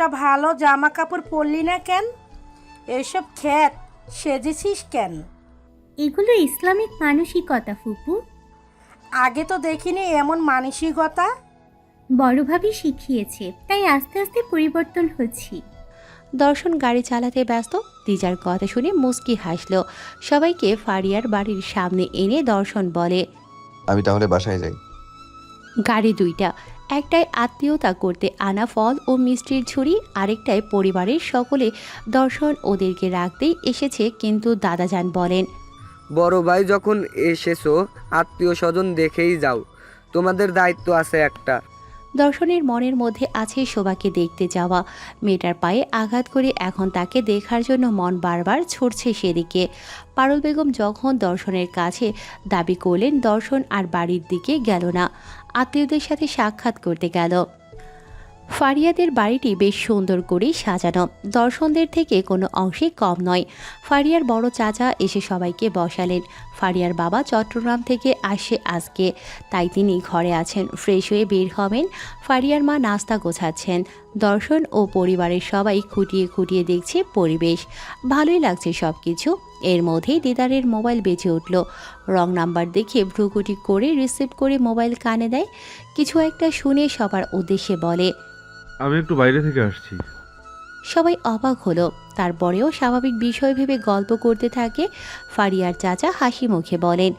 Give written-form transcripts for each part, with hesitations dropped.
একটা ভালো জামা কাপড় পরলি না কেন? এসব খ্যাত সেজেছিস কেন? এগুলো ইসলামিক মানসিকতা ফুপু। আগে তো দেখিনি এমন মানসিকতা। বড়ভাবে শিখিয়েছে, তাই আস্তে আস্তে পরিবর্তন হচ্ছি। দর্শন গাড়ি চালাতে ব্যস্ত। তিজার কথা শুনে মুস্কি হাসল। সবাইকে ফারিয়ার বাড়ির সামনে এনে দর্শন বলে, আমি তাহলে বাসায় যাই। গাড়ি দুইটা, একটায় আত্মীয়তা করতে আনা ফল ও মিষ্টির ঝুড়ি, আরেকটায় পরিবারের সকলে। দর্শন ওদেরকে রাখতেই এসেছে, কিন্তু দাদাজান বলেন, বড় ভাই যখন এসেছো আত্মীয় স্বজন দেখেই যাও, তোমাদের দায়িত্ব আছে একটা। দর্শনের মনের মধ্যে আছে শোভাকে দেখতে যাওয়া। মেয়েটার পায়ে আঘাত করে এখন তাকে দেখার জন্য মন বারবার ছুটছে সেদিকে। পারুল বেগম যখন দর্শনের কাছে দাবি করলেন, দর্শন আর বাড়ির দিকে গেল না, আত্মীয়দের সাথে সাক্ষাৎ করতে গেল। ফারিয়াদের বাড়িটি বেশ সুন্দর করেই সাজানো, দর্শনদের থেকে কোনো অংশে কম নয়। ফারিয়ার বড় চাচা এসে সবাইকে বসালেন। ফারিয়ার বাবা চট্টগ্রাম থেকে আসে আজকে, তাই তিনি ঘরে আছেন, ফ্রেশ হয়ে বের হবেন। ফারিয়ার মা নাস্তা গোছাচ্ছেন। দর্শন ও পরিবারের সবাই খুঁটিয়ে খুঁটিয়ে দেখছে পরিবেশ। ভালোই লাগছে সব কিছু। এর মধ্যেই দিদারের মোবাইল বেজে উঠল। রং নাম্বার দেখে ভ্রুকুটি করে রিসিভ করে মোবাইল কানে দেয়। কিছু একটা শুনে সবার উদ্দেশ্যে বলে, আমি একটু বাইরে থেকে আসছি। সবাই অবাক হলো। তারপরেও স্বাভাবিক বিষয় ভেবে গল্প করতে থাকে। ফারিয়ার চাচা হাসি মুখে বলেন।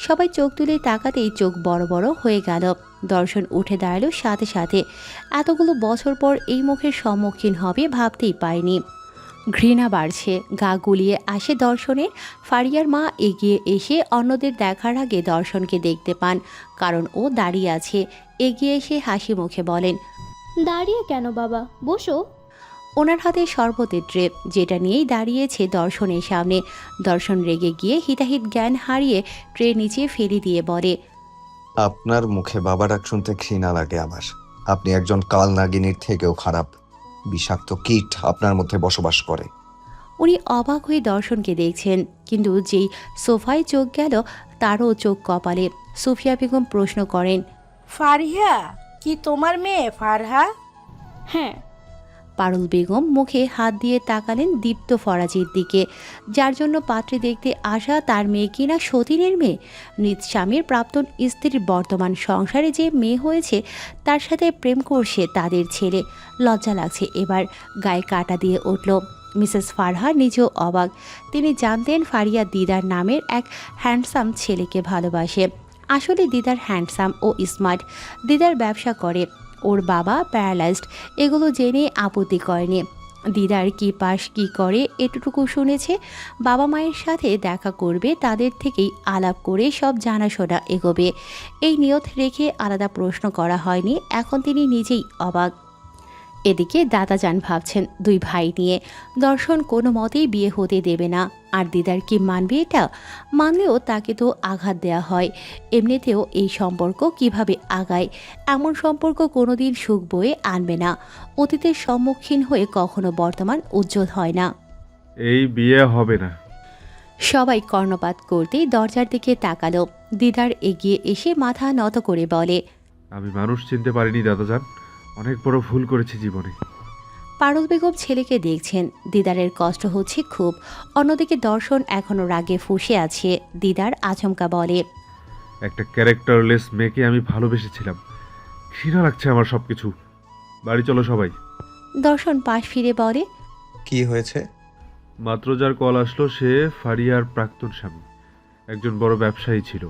সবাই চোখ তুলে তাকাতেই চোখ বড় বড় হয়ে গেল। দর্শন উঠে দাঁড়ালো সাথে সাথে। এতগুলো বছর পর এই মুখের সম্মুখীন হবে ভাবতেই পায়নি। ঘৃণা বাড়ছে, গা গুলিয়ে আসে দর্শনের। ফারিয়ার মা এগিয়ে এসে অন্যদের দেখার আগে দর্শনকে দেখতে পান, কারণ ও দাঁড়িয়ে আছে। এগিয়ে এসে হাসি মুখে বলেন, দাঁড়িয়ে কেন বাবা, বসো। ওনার হাতে শরবতের ট্রে, যেটা নিয়েই দাঁড়িয়েছে দর্শনের সামনে। দর্শন রেগে গিয়ে হিতাহিত জ্ঞান হারিয়ে ট্রে নিচে ফেলে দিয়ে বলে, আপনার মুখে বাবা ডাক শুনতে ঘৃণা লাগে আমার। আপনি একজন কাল নাগিনীর থেকেও খারাপ। বিষাক্ত কীট আপনার মধ্যে বসবাস করে। উনি অবাক হয়ে দর্শনকে দেখছেন, কিন্তু যেই সোফায় চোখ গেল তারও চোখ কপালে। সুফিয়া বেগম প্রশ্ন করেন, ফারিয়া কি তোমার মেয়ে ফারহা? হ্যাঁ। পারুল বেগম মুখে হাত দিয়ে তাকালেন দীপ্ত ফরাজির দিকে, যার জন্য পাত্রী দেখতে আসা তার মেয়ে কিনা সতীনের মেয়ে। নিজ স্বামীর প্রাক্তন স্ত্রীর বর্তমান সংসারে যে মেয়ে হয়েছে তার সাথে প্রেম করছে তাদের ছেলে। লজ্জা লাগছে এবার, গায়ে কাটা দিয়ে উঠল। মিসেস ফারহা নিজেও অবাক। তিনি জানতেন ফারিয়া দিদার নামের এক হ্যান্ডসাম ছেলেকে ভালোবাসে। আসলে দিদার হ্যান্ডসাম ও স্মার্ট। দিদার ব্যবসা করে, ওর বাবা প্যারালাইজড, এগুলো জেনে আপত্তি করেনি। দিদার কি পাশ কি করে এটুকু শুনেছে। বাবা মায়ের সাথে দেখা করবে, তাদের থেকেই আলাপ করে সব জানাশোনা এগোবে, এই নিয়ত রেখে আলাদা প্রশ্ন করা হয়নি। এখন তিনি নিজেই অবাক। এদিকে দাদাজান ভাবছেন দুই ভাই নিয়ে। দর্শন কোনো মতেই বিয়ে হতে দেবে না, আর দিদার কি মানবে এটা? মানলেও তাকে তো আঘাত দেয়া হয়। এমনিতেও এই সম্পর্ক কিভাবে আগায়? এমন সম্পর্ক কোনোদিন সুখ বয়ে আনবে না। অতীতের সম্মুখীন হয়ে কখনো বর্তমান উজ্জ্বল হয় না। এই বিয়ে হবে না। সবাই কর্ণপাত করতেই দরজার দিকে তাকালো। দিদার এগিয়ে এসে মাথা নত করে বলে, আমি মানুষ চিনতে পারিনি দাদাজান, অনেক বড় ভুল করেছি জীবনে। পারুল বেগম ছেলেকে দেখছেন। দিদারের কষ্ট হচ্ছে খুব। অন্যদিকে দর্শন এখনো রাগে ফুঁসে আছে। দিদার আচমকা বলে, একটা ক্যারেক্টারলেস মেয়েকে আমি ভালোবেসেছিলাম। ঘৃণা লাগছে আমার সবকিছু। বাড়ি চলো সবাই। দর্শন পাশ ফিরে বলে, কি হয়েছে? মাত্র যার কল আসলো সে ফারিয়ার প্রাক্তন স্বামী, একজন বড় ব্যবসায়ী ছিল,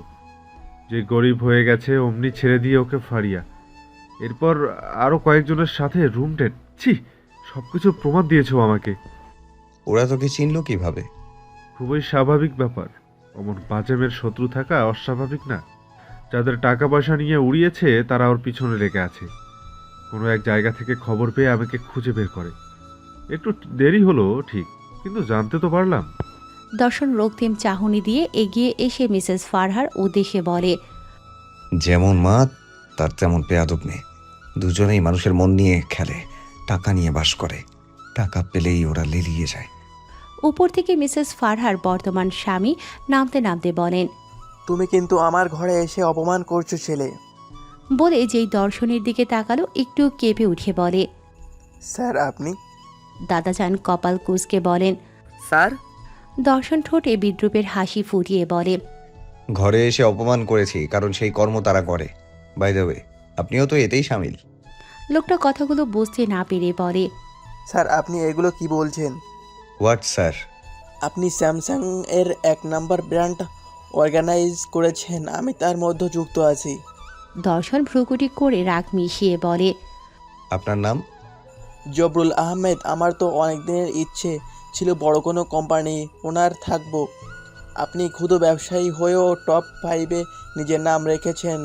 যে গরিব হয়ে গেছে অমনি ছেড়ে দিয়ে ওকে ফারিয়া। এরপর আরও কয়েকজনের সাথে রুম ডেট। ছি, সবকিছু প্রমাণ দিয়েছো আমাকে। ওরা তোকে চিনলো কিভাবে? খুবই স্বাভাবিক ব্যাপার। অমন বাজেমের শত্রু থাকা অস্বাভাবিক না। যাদের টাকা পয়সা নিয়ে উড়িয়েছে তারা ওর পিছনে লেগে আছে। কোনো এক জায়গা থেকে খবর পেয়ে আমাকে খুঁজে বের করে। একটু দেরি হলো ঠিক, কিন্তু জানতে তো পারলাম। দর্শন রক্তিম চাহনি দিয়ে এগিয়ে এসে মিসেস ফারহার উদ্দেশ্যে বলে, যেমন মা তার তেমন বেয়াদব মেয়ে। দুজনেই মানুষের মন নিয়ে খেলে, টাকা নিয়ে বাস করে। টাকা পেলেই ওরা লেলিয়ে যায়। উপর থেকে মিসেস ফারহার বর্তমান স্বামী নামতে নামতে বলেন, তুমি কিন্তু আমার ঘরে এসে অপমান করছো ছেলে। বলে যেই দর্শনের দিকে তাকালো একটু কেঁপে উঠে বলে, স্যার আপনি? দাদাজান কপাল কুঁচকে বলেন। স্যার? দর্শন ঠোঁটে বিদ্রুপের হাসি ফুটিয়ে বলে, ঘরে এসে অপমান করেছি কারণ সেই কর্ম তারা করে। বাই দ্য ওয়ে, আপনিও তো এতেই সামিল। লোকটা কথাগুলো বুঝতে না পেরে বলে, স্যার আপনি এগুলো কি বলছেন? What sir? আপনি স্যামসাং এর 1 নাম্বার ব্র্যান্ড অর্গানাইজ করেছেন, আমি তার মধ্যে যুক্ত আছি। দর্শন ভ্রুকুটি করে রাগ মিশিয়ে বলে, আপনার নাম? জবরুল আহমেদ। আমার তো অনেক দিনের ইচ্ছে ছিল বড় কোনো কোম্পানি ওনার থাকবো। আপনি ক্ষুদ্র ব্যবসায়ী হয়েও টপ 5-এ নিজের নাম রেখেছেন।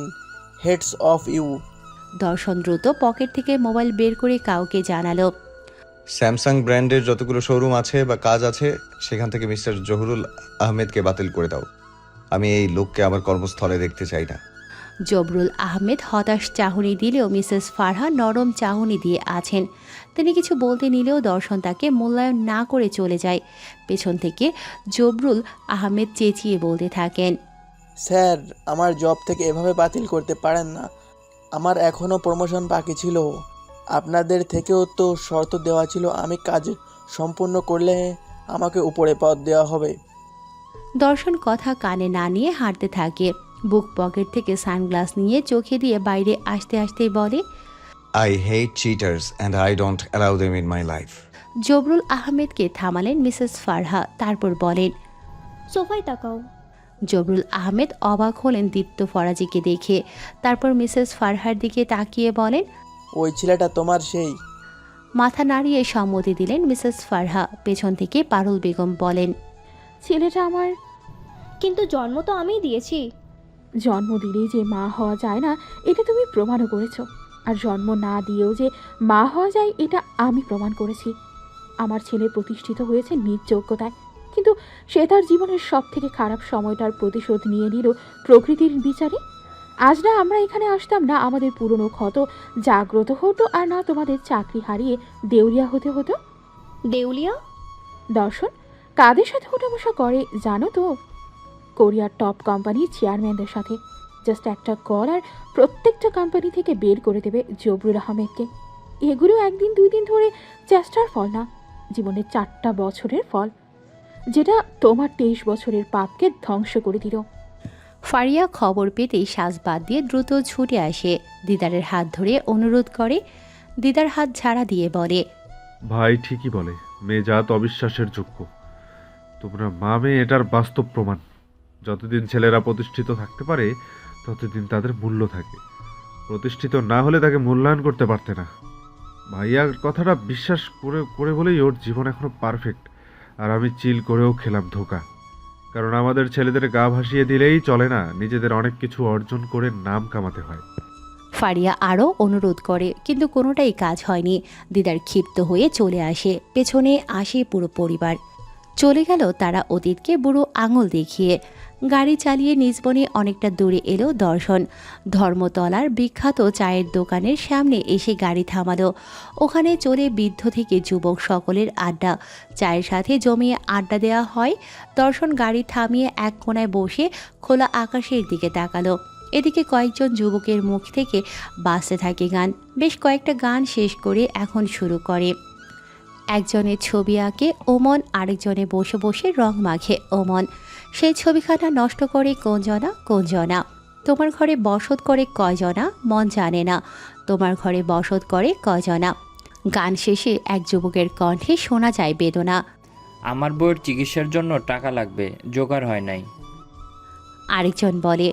হেডস অফ ইউ। দর্শন দ্রুত পকেট থেকে মোবাইল বের করে কাউকে জানালো, স্যামসাং ব্র্যান্ডের যতগুলো শোরুম আছে বা কাজ আছে সেখান থেকে মিস্টার জহুরুল আহমেদকে বাতিল করে দাও। আমি এই লোককে আমার কর্মস্থলে দেখতে চাই না। জবরুল আহমেদ হতাশ চাহনি দিলেও মিসেস ফারহা নরম চাহনি দিয়ে আছেন। তিনি কিছু বলতে নিলেও দর্শন তাকে মূল্যায়ন না করে চলে যায়। পেছন থেকে জবরুল আহমেদ চেঁচিয়ে বলতে থাকেন, স্যার আমার জব থেকে এভাবে বাতিল করতে পারেন না। আমার এখনও প্রমোশন বাকি ছিল। আপনাদের থেকেও তো শর্ত দেওয়া ছিল আমি কাজ সম্পূর্ণ করলে আমাকে উপরে পদ দেওয়া হবে। দর্শন কথা কানে না নিয়ে হাঁটতে থাকে। বুক পকেট থেকে সানগ্লাস নিয়ে চোখে দিয়ে বাইরে আসতে আসতেই বলে, I hate cheaters and I don't allow them in my life. Jabrul আহমেদকে থামালেন মিসেস ফারহা, তারপর বলেন, সোফায় তাকাও। জবরুল আহমেদ অবাক হলেন দীপ্ত ফরাজিকে দেখে। তারপর মিসেস ফারহার দিকে তাকিয়ে বলেন, ওই ছেলেটা তোমার সেই? মাথা নাড়িয়ে সম্মতি দিলেন মিসেস ফারহা। পেছন থেকে পারুল বেগম বলেন, ছেলেটা আমার। কিন্তু জন্ম তো আমিই দিয়েছি। জন্ম দিলেই যে মা হওয়া যায় না এটা তুমি প্রমাণও করেছো, আর জন্ম না দিয়েও যে মা হওয়া যায় এটা আমি প্রমাণ করেছি। আমার ছেলে প্রতিষ্ঠিত হয়েছে নিজ যোগ্যতায়, কিন্তু সে তার জীবনের সব থেকে খারাপ সময়টার প্রতিশোধ নিয়ে নিল প্রকৃতির বিচারে। আজ না আমরা এখানে আসতাম, না আমাদের পুরনো ক্ষত জাগ্রত হতো, আর না তোমাদের চাকরি হারিয়ে দেউলিয়া হতে হতো। দেউলিয়া? দর্শন কাদের সাথে ওঠাবসা করে জানো তো? কোরিয়ার টপ কোম্পানির চেয়ারম্যানদের সাথে। জাস্ট একটা কল আর প্রত্যেকটা কোম্পানি থেকে বের করে দেবে জবরুল আহমেদকে। এগুলো 1 দিন 2 দিন ধরে চেষ্টার ফল না, জীবনের 4টা বছরের ফল, যেটা তোমার 23 বছরের পাপকে ধ্বংস করে দিল। ফারিয়া খবর পেতেই শ্বাস বাদ দিয়ে দ্রুত ছুটে আসে। দিদারের হাত ধরে অনুরোধ করে। দিদার হাত ঝাড়া দিয়ে বলে, ভাই ঠিকই বলে, মেয়ে জাত অবিশ্বাসের যোগ্য। তোমরা মা মেয়ে এটার বাস্তব প্রমাণ। যতদিন ছেলেরা প্রতিষ্ঠিত থাকতে পারে ততদিন তাদের মূল্য থাকে। প্রতিষ্ঠিত না হলে তাকে মূল্যায়ন করতে পারতে না। ভাইয়ার কথাটা বিশ্বাস করে বলেই ওর জীবন এখনো পারফেক্ট। আর আমি চিল করেও খেলাম ধোকা। কারণ আমাদের ছেলেদের গা ভাসিয়ে দিলেই চলে না, নিজেদের অনেক কিছু অর্জন করে নাম কামাতে হয়। ফারিয়া আরও অনুরোধ করে, কিন্তু কোনোটাই কাজ হয়নি। দিদার ক্ষিপ্ত হয়ে চলে আসে। পেছনে আসে পুরো পরিবার। চলে গেল তারা অতীতকে বুড়ো আঙুল দেখিয়ে। গাড়ি চালিয়ে নিজ বনে অনেকটা দূরে এলো দর্শন। ধর্মতলার বিখ্যাত চায়ের দোকানের সামনে এসে গাড়ি থামালো। ওখানে চলে বৃদ্ধ থেকে যুবক সকলের আড্ডা। চায়ের সাথে জমিয়ে আড্ডা দেওয়া হয়। দর্শন গাড়ি থামিয়ে এক কোণায় বসে খোলা আকাশের দিকে তাকালো। এদিকে কয়েকজন যুবকের মুখ থেকে বাজতে থাকে গান। বেশ কয়েকটা গান শেষ করে এখন শুরু করে। একজনের ছবি আঁকে ওমন, আরেকজনে বসে বসে রং মাখে ওমন। সেই ছবিখানা নষ্ট করে কোন জনা। তোমার ঘরে বসত করে কয়জনা, মন জানে না তোমার ঘরে বসত করে কয়জনা। গান শেষে এক যুবকের কণ্ঠে শোনা যায় বেদনা। আমার বউয়ের চিকিৎসার জন্য টাকা লাগবে, জোগাড় হয় নাই। আরেকজন বলে,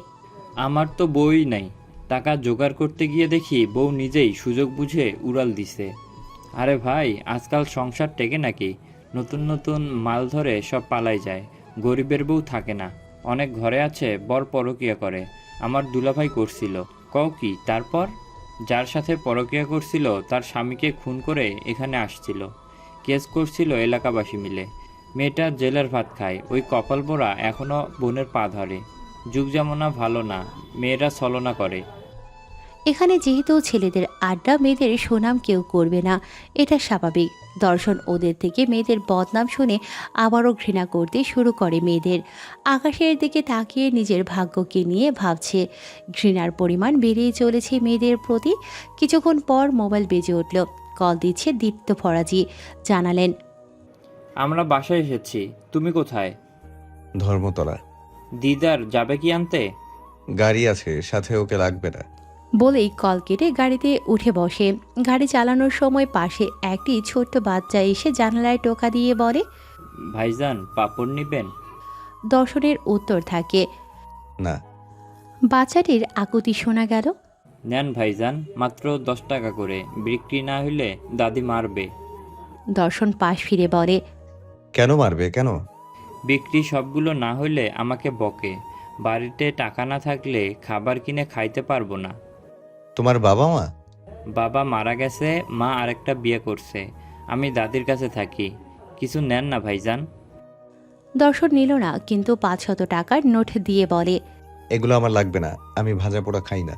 আমার তো বউই নাই, টাকা জোগাড় করতে গিয়ে দেখি বউ নিজেই সুযোগ বুঝে উড়াল দিছে। আরে ভাই, আজকাল সংসার টেকে নাকি? নতুন নতুন মাল ধরে সব পালাই যায়। গরিবের বউ থাকে না। অনেক ঘরে আছে বর পরকিয়া করে। আমার দুলাভাই করছিল। কও কি? তারপর যার সাথে পরকিয়া করছিল তার স্বামীকে খুন করে এখানে আসছিল। কেস করছিল এলাকাবাসী মিলে। মেয়েটা জেলের ভাত খায়। ওই কপাল পোড়া এখনও বোনের পা ধরে। যুগ জামানা ভালো না, মেয়েরা ছলনা করে। এখানে যেহেতু ছেলেদের আড্ডা, মেয়েদের সুনাম কেউ করবে না, এটা স্বাভাবিক। দর্শন ওদের থেকে মেয়েদের বদনাম শুনে আবারও ঘৃণা করতে শুরু করে মেয়েদের। আকাশের দিকে তাকিয়ে নিজের ভাগ্যকে নিয়ে ভাবছে। ঘৃণার পরিমাণ বেড়েই চলেছে মেয়েদের প্রতি। কিছুক্ষণ পর মোবাইল বেজে উঠল। কল দিচ্ছে দীপ্ত ফরাজি। জানালেন, আমরা বাসায় এসেছি, তুমি কোথায়? ধর্মতলা। দিদার যাবে কি আনতে? গাড়ি আছে, সাথে ওকে লাগবে না। বলেই কল কেটে গাড়িতে উঠে বসে। গাড়ি চালানোর সময় পাশে একটি ছোট্ট বাচ্চা এসে জানালায় টোকা দিয়ে বলে, ভাইজান পাপড় নিবেন? দর্শনের উত্তর থাকে, না। বাচ্চাটির আকুতি শোনা গেল। নেন ভাইজান, মাত্র 10 টাকা করে, বিক্রি না হইলে দাদি মারবে। দর্শন পাশ ফিরে বলে, কেন মারবে, কেন? বিক্রি সবগুলো না হইলে আমাকে বকে। বাড়িতে টাকা না থাকলে খাবার কিনে খাইতে পারবো না। তোমার বাবা মা? বাবা মারা গেছে, মা আরেকটা বিয়ে করছে। আমি দাদির কাছে থাকি। কিছু নেন না ভাইজান। দর্শন নিল না, কিন্তু 500 টাকার নোট দিয়ে বলে, এগুলো আমার লাগবে না, আমি ভাজা পোড়া খাই না।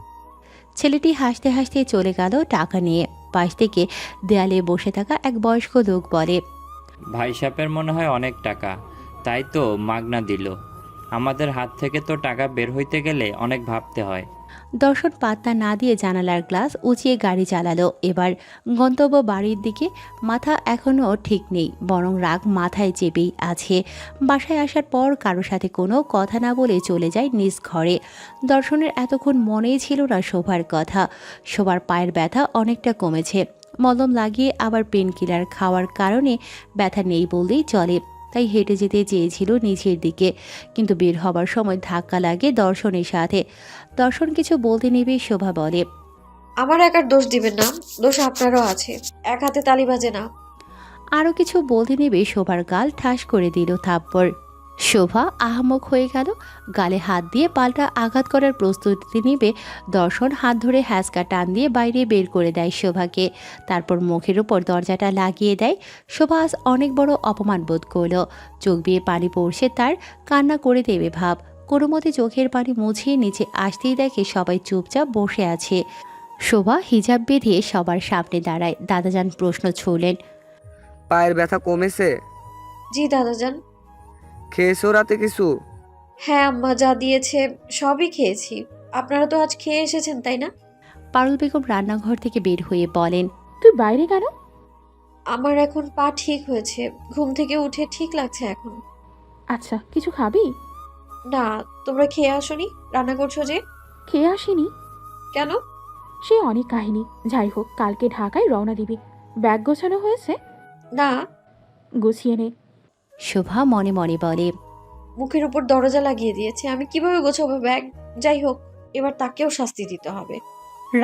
ছেলেটি হাসতে হাসতে চলে গেল টাকা নিয়ে। পাশ থেকে দেয়ালে বসে থাকা এক বয়স্ক লোক বলে, ভাই সাহেবের মনে হয় অনেক টাকা, তাই তো মাগনা দিল। আমাদের হাত থেকে তো টাকা বের হইতে গেলে অনেক ভাবতে হয়। দর্শন পাত্তা না দিয়ে জানালার গ্লাস উঁচিয়ে গাড়ি চালালো। এবার গন্তব্য বাড়ির দিকে। মাথা এখনও ঠিক নেই, বরং রাগ মাথায় চেপেই আছে। বাসায় আসার পর কারোর সাথে কোনো কথা না বলে চলে যায় নিজ ঘরে। দর্শনের এতক্ষণ মনেই ছিল না শোভার কথা। শোভার পায়ের ব্যথা অনেকটা কমেছে। মলম লাগিয়ে আবার পেন কিলার খাওয়ার কারণে ব্যথা নেই বললেই চলে। তাই হেঁটে যেতে চেয়েছিল নিচের দিকে, কিন্তু বের হবার সময় ধাক্কা লাগে দর্শনের সাথে। দর্শন কিছু বলতে নেবে শোভা বলে, আমার একার দোষ দিবেন না, দোষ আপনারও আছে, এক হাতে তালি বাজে না। আরও কিছু বলতে নেবে শোভার গাল ঠাস করে দিল থাপ্পড়। শোভা আহামক হয়ে গেল। গালে হাত দিয়ে পাল্টা আঘাত করার প্রস্তুতি নেবে। দর্শন হাত ধরে হ্যাঁচকা টান দিয়ে বাইরে বের করে দেয় শোভাকে। তারপর মুখের উপর দরজাটা লাগিয়ে দেয়। শোভা আজ অনেক বড় অপমান বোধ করল। চোখ বেয়ে পানি পড়ছে তার, কান্না করে দেবে ভাব। কোনো মতে চোখের পানি মুছিয়ে নিচে আসতেই দেখে সবাই চুপচাপ বসে আছে। শোভা হিজাব বেঁধে সবার সামনে দাঁড়ায়। দাদাজান প্রশ্ন ছুড়লেন, পায়ের ব্যথা কমেছে? জি দাদাজান। খেয়েছো রাতে কিছু? হ্যাঁ আম্মা যা দিয়েছে সবই খেয়েছি। আপনারা তো আজ খেয়ে এসেছেন তাই না? পারুল বেগম রান্নাঘর থেকে বের হয়ে বলেন, তুই বাইরে কেন? আমার এখন পা ঠিক হয়েছে, ঘুম থেকে উঠে ঠিক লাগছে এখন। আচ্ছা, কিছু খাবি? না, তোমরা খেয়ে আসোনি? রান্না করছো যে? খেয়ে আসিনি। কেন? সে অনেক কাহিনী। যাই হোক, কালকে ঢাকায় রওনা দিবি। ব্যাগ গোছানো হয়েছে? না। গুছিয়ে নে। শোভা মনে মনে বলে, মুখের উপর দরজা লাগিয়ে দিয়েছে, আমি কিভাবে গোছাবো ব্যাগ? যাই হোক, এবার তাকেও শাস্তি দিতে হবে।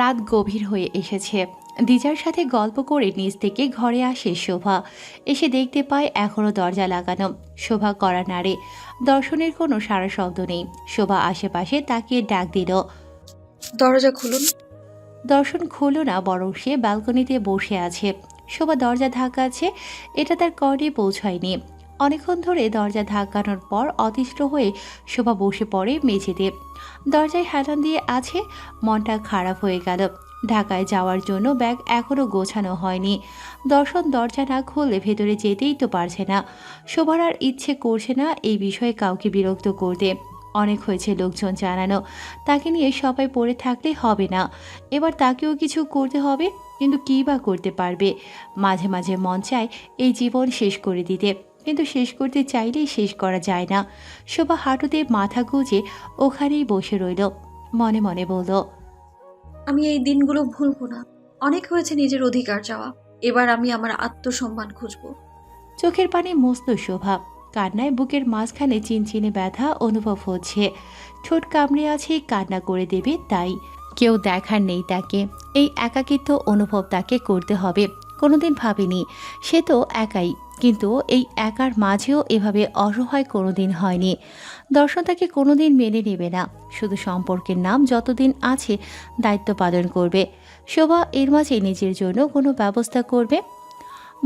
রাত গভীর হয়ে এসেছে। দিজার সাথে গল্প করে নিচ থেকে ঘরে আসে শোভা। এসে দেখতে পায় এখনও দরজা লাগানো। শোভা কড়া নাড়ে। দর্শনের কোনো সারা শব্দ নেই। শোভা আশেপাশে তাকিয়ে ডাক দিল, দরজা খুলুন। দর্শন খুলল না, বরং সে ব্যালকনিতে বসে আছে। শোভা দরজা ধাক্কাচ্ছে, এটা তার কর্ণে পৌঁছায়নি। অনেকক্ষণ ধরে দরজা ধাক্কানোর পর অতিষ্ঠ হয়ে শোভা বসে পড়ে মেঝেতে। দরজায় হেলান দিয়ে আছে। মনটা খারাপ হয়ে গেল। ঢাকায় যাওয়ার জন্য ব্যাগ এখনও গোছানো হয়নি। দর্শন দরজা না খুললে ভেতরে যেতেই তো পারছে না। শোভার আর ইচ্ছে করছে না এই বিষয়ে কাউকে বিরক্ত করতে। অনেক হয়েছে লোকজন জানানো, তাকে নিয়ে সবাই পড়ে থাকলে হবে না। এবার তাকেও কিছু করতে হবে, কিন্তু কী বা করতে পারবে? মাঝে মাঝে মন চায় এই জীবন শেষ করে দিতে, কিন্তু শেষ করতে চাইলেই শেষ করা যায় না। শোভা হাঁটুতে মাথা গুঁজে ওখানেই বসে রইল। মনে মনে বলল, আমি এই দিনগুলো ভুলবো না। অনেক হয়েছে নিজের অধিকার চাওয়া, এবার আমি আমার আত্মসম্মান খুঁজবো। চোখের পানি মুছল শোভা। কান্নায় বুকের মাঝখানে চিনচিনে ব্যথা অনুভব হচ্ছে। ঠোঁট কামড়ে আছে, কান্না করে দেবে তাই। কেউ দেখার নেই তাকে। এই একাকিত্ব অনুভব তাকে করতে হবে। কোনোদিন ভাবেনি, সে তো একাই, কিন্তু এই একার মাঝেও এভাবে অসহায় কোনোদিন হয়নি। দর্শন তাকে কোনোদিন মেনে নেবে না। শুধু সম্পর্কের নাম যতদিন আছে দায়িত্ব পালন করবে। শোভা এর মাঝে নিজের জন্য কোনো ব্যবস্থা করবে।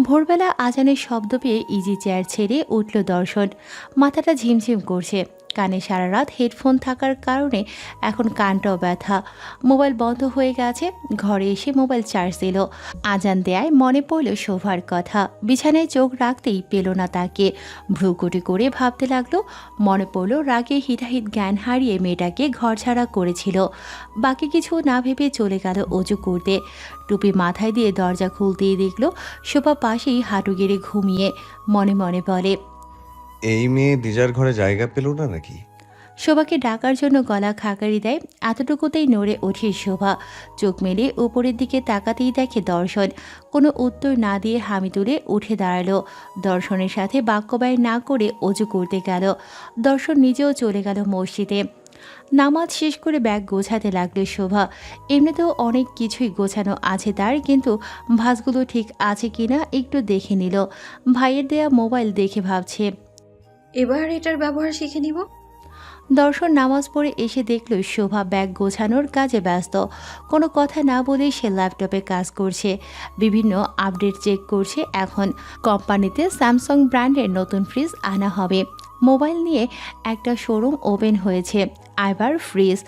ভোরবেলা আজানের শব্দ পেয়ে ইজি চেয়ার ছেড়ে উঠল দর্শন। মাথাটা ঝিমঝিম করছে। কানে সারা রাত হেডফোন থাকার কারণে এখন কানটাও ব্যথা। মোবাইল বন্ধ হয়ে গেছে। ঘরে এসে মোবাইল চার্জ দিল। আজান দেয়ায় মনে পড়ল শোভার কথা। বিছানায় চোখ রাখতেই পেল না তাকে। ভ্রুকুটি করে ভাবতে লাগলো। মনে পড়ল রাগে হিতাহিত জ্ঞান হারিয়ে মেয়েটাকে ঘরছাড়া করেছিল। বাকি কিছু না ভেবে চলে গেল অজু করতে। টুপি মাথায় দিয়ে দরজা খুলতেই দেখল শোভা পাশেই হাঁটু গেড়ে ঘুমিয়ে। মনে মনে বলে, এই মেয়ে দিজার ঘরে জায়গা পেল না নাকি? শোভাকে ডাকার জন্য গলা খাকারি দেয়। এতটুকুতেই নড়ে ওঠে শোভা। চোখ মেলে উপরের দিকে তাকাতেই দেখে দর্শন। কোনো উত্তর না দিয়ে হামি তুলে উঠে দাঁড়ালো। দর্শনের সাথে বাক্যব্যয় না করে অজু করতে গেল। দর্শন নিজেও চলে গেল মসজিদে। নামাজ শেষ করে ব্যাগ গোছাতে লাগলো শোভা। এমনিতেও অনেক কিছুই গোছানো আছে তার, কিন্তু ভাঁজগুলো ঠিক আছে কিনা একটু দেখে নিল। ভাইয়ের দেয়া মোবাইল দেখে ভাবছে, এবার এটার ব্যবহার শিখে নিব। দর্শন নামাজ পড়ে এসে দেখল শোভা ব্যাগ গোছানোর কাজে ব্যস্ত। কোনো কথা না বলে সে ল্যাপটপে কাজ করছে। বিভিন্ন আপডেট চেক করছে। এখন কোম্পানিতে স্যামসাং ব্র্যান্ডের নতুন ফ্রিজ আনা হবে। মোবাইল নিয়ে একটা শোরুম ওপেন হয়েছে। আইবার ফ্রিজ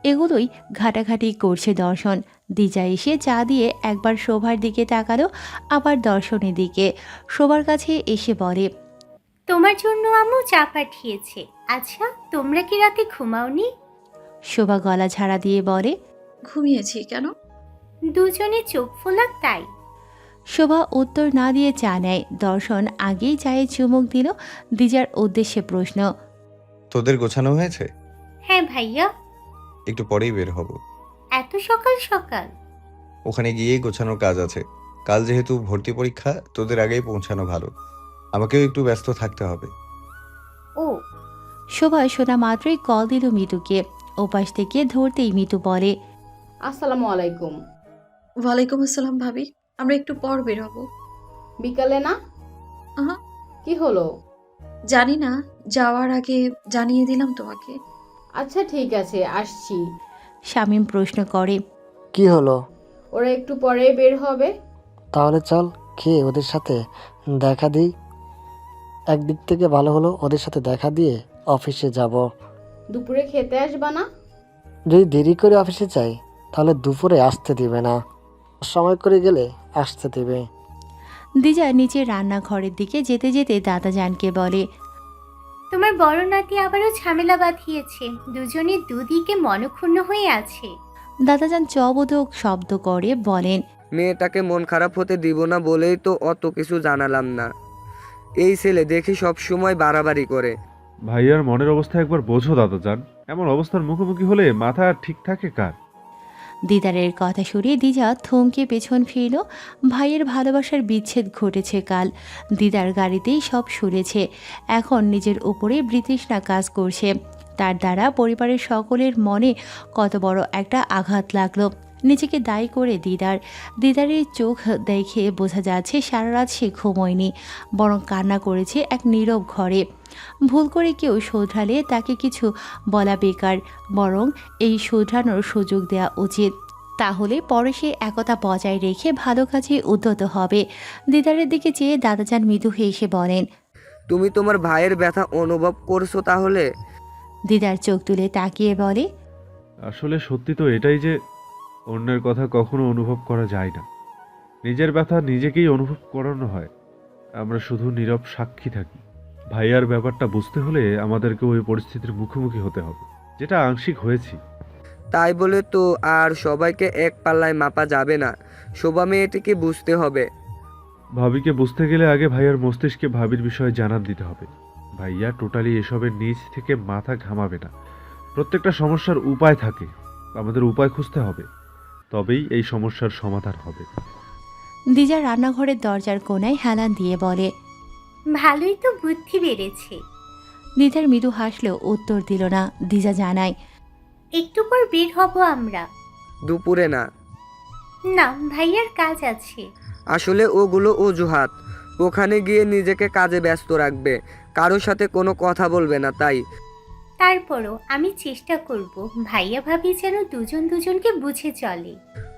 এগুলোই ঘাটাঘাটি করছে দর্শন। দিজা এসে চা দিয়ে একবার শোভার দিকে তাকালো, আবার দর্শনের দিকে। শোভার কাছে এসে বলে, তোমার জন্য আম্মু চা পাঠিয়েছে। আচ্ছা, তোমরা কি রাতে ঘুমাওনি? শোভা গলা ঝাড়া দিয়ে বলে, ঘুমিয়েছি কেন? দুজনে চোখ ফোলাক তাই। শোভা উত্তর না দিয়ে চা নেয়। দর্শন আগেই চায়ে চুমুক দিল। দিজার উদ্দেশ্যে প্রশ্ন, তোদের গোছানো হয়েছে? হ্যাঁ ভাইয়া। একটু পরেই বের হব। এত সকাল সকাল? ওখানে গিয়েই গোছানোর কাজ আছে। কাল যেহেতু ভর্তি পরীক্ষা, তোদের আগেই পৌঁছানো ভালো। আমাকেও একটু ব্যস্ত থাকতে হবে। ও। শোভা শোনা মাত্রই কল দিল মিতুকে। ওপাশ থেকে ধরতেই মিতু বলে, আসসালামু আলাইকুম। ওয়ালাইকুম আসসালাম ভাবি, আমরা একটু পর বের হব। বিকালে না? আহা, কি হলো? জানি না, যাওয়ার আগে জানিয়ে দিলাম তোমাকে। আচ্ছা ঠিক আছে, আসছি। শামীম প্রশ্ন করে, কি হলো? ওরা একটু পরে বের হবে। তাহলে চল খেয়ে ওদের সাথে দেখা দিই। একদিক থেকে ভালো হলো ওদের সাথে দেখা দিয়ে অফিসে যাব। দুপুরে খেতে আসবা না? যদি দেরি করে অফিসে যাই তাহলে দুপুরে আসতে দিবে না, সময় করে গেলে আসতে দিবে। দিজা নিচে রান্নাঘরের দিকে যেতে যেতে দাদাজানকে বলে, তোমার বড় নাতি আবারও ঝামেলা বাঁধিয়েছে। দুজনে দুদিকে মনক্ষুণ্ণ হয়ে আছে। দাদাজান চবোধক শব্দ করে বলেন, মেয়েটাকে মন খারাপ হতে দিব না বলেই তো অত কিছু জানালাম না। এই ছেলে দেখি সব সময় বাড়াবাড়ি করে। ভাইয়ার মনের অবস্থা একবার বোঝো দাদাজান। এমন অবস্থার মুখোমুখি হলে মাথা ঠিক থাকে কার? দিদারের কথা শুনে দিজা থমকে পেছন ফিরল। ভাইয়ের ভালোবাসার বিচ্ছেদ ঘটেছে কাল। দিদার গাড়িতেই সব শুনেছে। এখন নিজের উপরে বৃতৃষ্ণা কাজ করছে। তার দ্বারা পরিবারের সকলের মনে কত বড় একটা আঘাত লাগলো। নিজেকে দায়ী করে দিদারের চোখ দেখে বোঝা যাচ্ছে সারা রাত সে ঘুমোয়নি, বরং কান্না করেছে এক নীরব ঘরে। ভুল করে কেউ শোধরালে তাকে কিছু বলা বেকার, বরং এই শোধরানোর সুযোগ দেওয়া উচিত। তাহলে পরে সে একতা বজায় রেখে ভালো কাজে উদ্যত হবে। দিদারের দিকে চেয়ে দাদাজান মৃদু হেসে বলেন, তুমি তোমার ভাইয়ের ব্যথা অনুভব করছো তাহলে? দিদার চোখ তুলে তাকিয়ে বলে, আসলে সত্যি তো এটাই যে অন্যের কথা কখনো অনুভব করা যায় না। নিজের ব্যথা নিজেকেই অনুভব করানো হয়। আমরা শুধু নীরব সাক্ষী থাকি। ভাইয়ার ব্যাপারটা বুঝতে হলে আমাদেরকে ওই পরিস্থিতির মুখোমুখি হতে হবে, যেটা আংশিক হয়েছি। তাই বলে তো আর সবাইকে এক পাল্লায় মাপা যাবে না। শোভা মেয়েটিকে বুঝতে হবে। ভাবিকে বুঝতে গেলে আগে ভাইয়ার মস্তিষ্কে ভাবির বিষয়ে জানান দিতে হবে। ভাইয়া টোটালি এসবের নিচ থেকে মাথা ঘামাবে না। প্রত্যেকটা সমস্যার উপায় থাকে, আমাদের উপায় খুঁজতে হবে, তবেই এই সমস্যার সমাধান হবে। দিজা রান্নাঘরের দরজার কোণায় হেলান দিয়ে বলে, ভালোই তো বুদ্ধি বেড়েছে। দিদার মৃদু হাসলেও উত্তর দিল না। দিজা জানায়, একটু পর বের হব আমরা। দুপুরে না। না, ভাইয়ার কাজ আছে। আসলে ওগুলো অজুহাত। ওখানে গিয়ে নিজেকে কাজে ব্যস্ত রাখবে, কারো সাথে কোনো কথা বলবে না। তাই তারপরও আমি চেষ্টা করব ভাইয়া ভাবি যেন দুজন দুজনকে বুঝে চলে।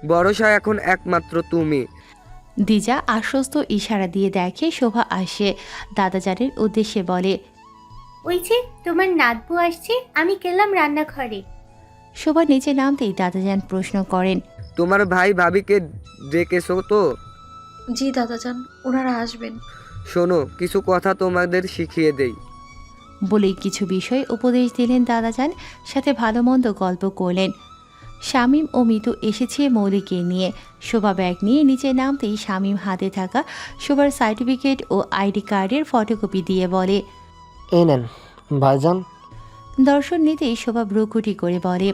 ভরসা এখন একমাত্র তুমি। দিজা আশ্বস্ত ইশারা দিয়ে দেখে শোভা আসে। দাদাজানের উদ্দেশ্যে বলে, ওই যে তোমার নাতবু আসছে, আমি গেলাম রান্নাঘরে। শোভা নিচে নামতেই দাদাজান প্রশ্ন করেন, তোমার ভাই ভাবিকে ডেকেছো তো? জি দাদাজান, ওনারা আসবেন। শোনো, কিছু কথা তোমাদের শিখিয়ে দেই। বলেই কিছু বিষয় উপদেশ দিলেন দাদাজান, সাথে ভালো মন্দ গল্প করলেন। শামীম ও মিতু এসেছে মৌলিকে নিয়ে। শোভা ব্যাগ নিয়ে নিচে নামতেই শামীম হাতে থাকা শোভার সার্টিফিকেট ও আইডি কার্ডের ফটোকপি দিয়ে বলে, এই নেন ভাইজান। দর্শন নিতেই শোভা ভ্রুকুটি করে বলে,